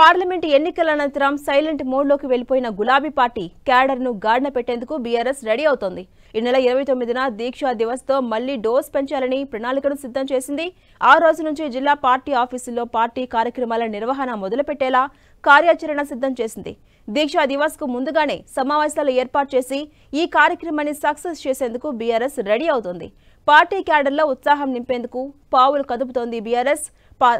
Parliament ఎన్నికల అనంతరం silent మోడ్లోకి వెళ్లిపోయిన గులాబీ పార్టీ క్యాడర్ను గాడిన పెట్టేందుకు బీఆర్ఎస్ రెడీ అవుతోంది. ఈ నెల 29న దీక్షా దివస్తో మళ్లీ డోస్ పెంచాలని ప్రణాళికను సిద్ధం చేసింది. ఆ రోజు నుంచి జిల్లా పార్టీ ఆఫీసుల్లో పార్టీ కార్యక్రమాల నిర్వహణ మొదలుపెట్టేలా కార్యాచరణ సిద్ధం చేసింది. దీక్షా దివస్కు ముందుగానే సమావేశాలు ఏర్పాటు చేసి ఈ కార్యక్రమాన్ని సక్సెస్ చేసేందుకు బీఆర్ఎస్ రెడీ అవుతోంది. పార్టీ క్యాడర్లో ఉత్సాహం నింపేందుకు పావులు కదుపుతోంది బీఆర్ఎస్.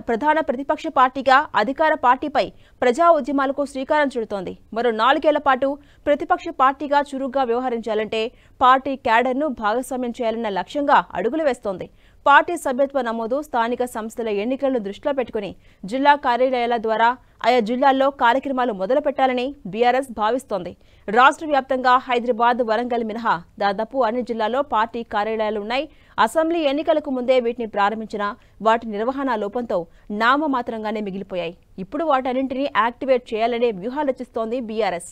ప్రధాన ప్రతిపక్ష పార్టీగా అధికార పార్టీపై ప్రజా ఉద్యమాలకు శ్రీకారం చుడుతోంది. మరో 4 ఏళ్ల పాటు ప్రతిపక్ష పార్టీగా చురుగ్గా వ్యవహరించాలంటే పార్టీ క్యాడర్ను భాగస్వామ్యం చేయాలన్న లక్ష్యంగా అడుగులు వేస్తోంది. పార్టీ సభ్యత్వ నమోదు, స్థానిక సంస్థల ఎన్నికలను దృష్టిలో పెట్టుకుని జిల్లా కార్యాలయాల ద్వారా ఆయా జిల్లాల్లో కార్యక్రమాలు మొదలుపెట్టాలని బీఆర్ఎస్ భావిస్తోంది. రాష్ట్ర వ్యాప్తంగా హైదరాబాద్, వరంగల్ మినహా దాదాపు అన్ని జిల్లాల్లో పార్టీ కార్యాలయాలు ఉన్నాయి. అసెంబ్లీ ఎన్నికలకు ముందే వీటిని ప్రారంభించిన వాటి నిర్వహణ లోపంతో నామమాత్రంగానే మిగిలిపోయాయి. ఇప్పుడు వాటన్నింటినీ యాక్టివేట్ చేయాలనే వ్యూహాలు రచిస్తోంది బీఆర్ఎస్.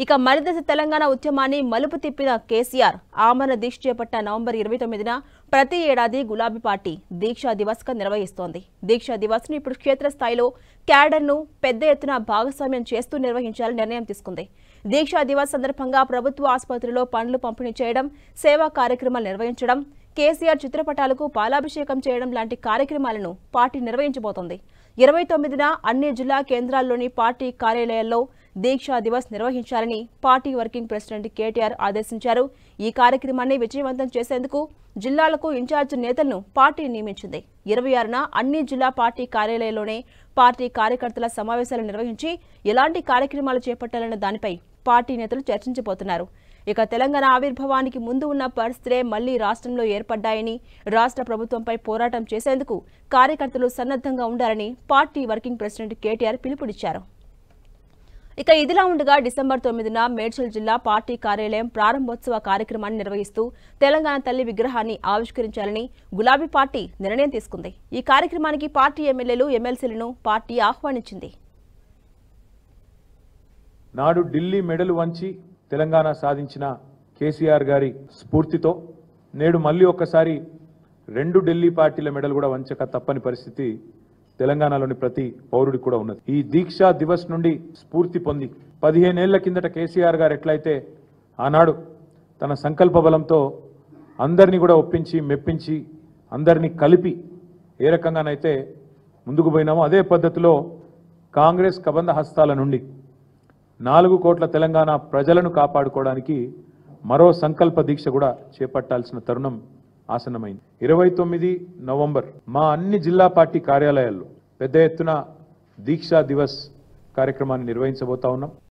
ఇక మరిదశ తెలంగాణ ఉద్యమాన్ని మలుపు తిప్పిన కేసీఆర్ ఆమరణ దీక్ష చేపట్ట నవంబర్ 29న ప్రతి ఏడాది గులాబీ పార్టీ దీక్షా దివస్గా నిర్వహిస్తోంది. దీక్షా దివస్ను ఇప్పుడు క్షేత్రస్థాయిలో క్యాడర్ను పెద్ద ఎత్తున భాగస్వామ్యం చేస్తూ నిర్వహించాలని నిర్ణయం తీసుకుంది. దీక్షా దివస్ సందర్భంగా ప్రభుత్వ ఆసుపత్రిలో పండ్లు పంపిణీ చేయడం, సేవా కార్యక్రమాలు నిర్వహించడం, కేసీఆర్ చిత్రపటాలకు పాలాభిషేకం చేయడం లాంటి కార్యక్రమాలను పార్టీ నిర్వహించబోతోంది. 29న అన్ని జిల్లా కేంద్రాల్లోని పార్టీ కార్యాలయాల్లో దీక్షా దివస్ నిర్వహించాలని పార్టీ వర్కింగ్ ప్రెసిడెంట్ కేటీఆర్ ఆదేశించారు. ఈ కార్యక్రమాన్ని విజయవంతం చేసేందుకు జిల్లాలకు ఇన్ఛార్జ్ నేతలను పార్టీ నియమించింది. 26న అన్ని జిల్లా పార్టీ కార్యాలయాల్లోనే పార్టీ కార్యకర్తల సమావేశాలు నిర్వహించి ఎలాంటి కార్యక్రమాలు చేపట్టాలన్న దానిపై పార్టీ నేతలు చర్చించబోతున్నారు. ఇక తెలంగాణ ఆవిర్భావానికి ముందు ఉన్న పరిస్థితులే మళ్లీ రాష్ట్రంలో ఏర్పడ్డాయని, రాష్ట్ర ప్రభుత్వంపై పోరాటం చేసేందుకు కార్యకర్తలు సన్నద్ధంగా ఉండాలని పార్టీ వర్కింగ్ ప్రెసిడెంట్ కేటీఆర్ పిలుపునిచ్చారు. ఇక ఇదిలా ఉండగా డిసెంబర్ 9న మేడ్చల్ జిల్లా పార్టీ కార్యాలయం ప్రారంభోత్సవ కార్యక్రమాన్ని నిర్వహిస్తూ తెలంగాణ తల్లి విగ్రహాన్ని ఆవిష్కరించాలని గులాబీ పార్టీ నిర్ణయం తీసుకుంది. ఈ కార్యక్రమానికి పార్టీ ఎమ్మెల్యేలు, ఎమ్మెల్సీలను పార్టీ ఆహ్వానించింది. నాడు ఢిల్లీ మెడలు వంచి తెలంగాణ సాధించిన కేసీఆర్ గారి స్ఫూర్తితో నేడు మళ్ళీ ఒక్కసారి 2 ఢిల్లీ పార్టీల మెడలు కూడా వంచక తప్పని పరిస్థితి తెలంగాణలోని ప్రతి పౌరుడికి కూడా ఉన్నది. ఈ దీక్షా దివస్ నుండి స్ఫూర్తి పొంది 15 ఏళ్ల కిందట కేసీఆర్ గారు ఎట్లయితే ఆనాడు తన సంకల్ప బలంతో అందరినీ కూడా ఒప్పించి మెప్పించి అందరినీ కలిపి ఏ రకంగానైతే ముందుకు పోయినామో అదే పద్ధతిలో కాంగ్రెస్ కబంధ హస్తాల నుండి 4 కోట్ల తెలంగాణ ప్రజలను కాపాడుకోవడానికి మరో సంకల్ప దీక్ష కూడా చేపట్టాల్సిన తరుణం ఆసన్నమైంది. 29 నవంబర్ మా అన్ని జిల్లా పార్టీ కార్యాలయాల్లో పెద్ద ఎత్తున దీక్షా దివస్ కార్యక్రమాన్ని నిర్వహించబోతా ఉన్నాం.